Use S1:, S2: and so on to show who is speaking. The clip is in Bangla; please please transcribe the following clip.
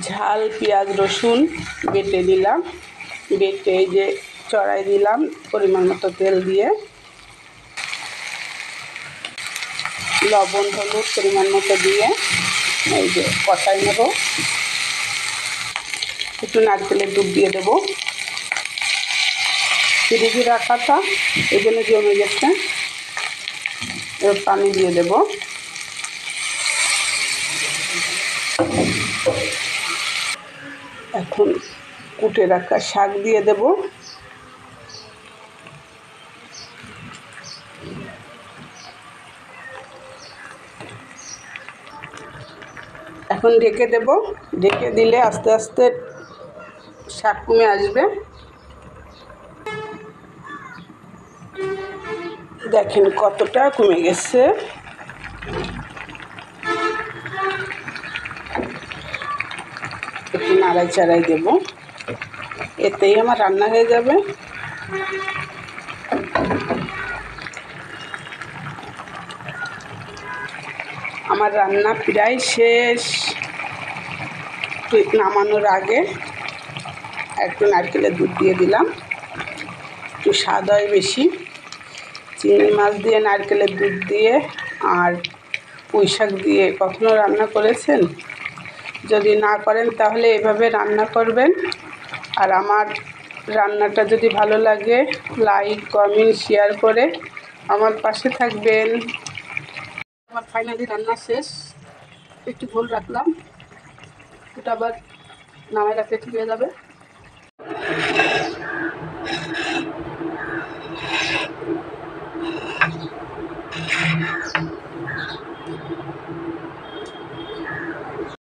S1: ঝাল পেঁয়াজ রসুন বেটে দিলাম, বেটে এই যে চড়াই দিলাম পরিমাণ মতো তেল দিয়ে, লবণ হলুদ পরিমাণ মতো দিয়ে এই যে কষাই নেব। একটু নারকেলের দুধ দিয়ে দেবো, ফ্রিজে রাখাটা এই জন্য জমে গেছে। এবার পানি দিয়ে দেব। এখন কুটে রাখা শাক দিয়ে দেব। এখন ঢেকে দেব, ঢেকে দিলে আস্তে আস্তে শাক কমে আসবে। দেখেন কতটা কমে গেছে। একটু নাড়াই চাড়াই দেব, এতেই আমার রান্না হয়ে যাবে। আমার রান্না প্রায় শেষ। নামানোর আগে একটু নারকেলের দুধ দিয়ে দিলাম, একটু স্বাদ হয় বেশি। চিংড়ি মাছ দিয়ে নারকেলের দুধ দিয়ে আর পুঁই শাক দিয়ে কখনো রান্না করেছেন? যদি না করেন তাহলে এভাবে রান্না করবেন। আর আমার রান্নাটা যদি ভালো লাগে লাইক কমেন্ট শেয়ার করে আমার পাশে থাকবেন। আমার ফাইনালি রান্না শেষ। একটু ঝোল রাখলাম, ওটা আবার নামায় রাখলে ঠিক হয়ে যাবে।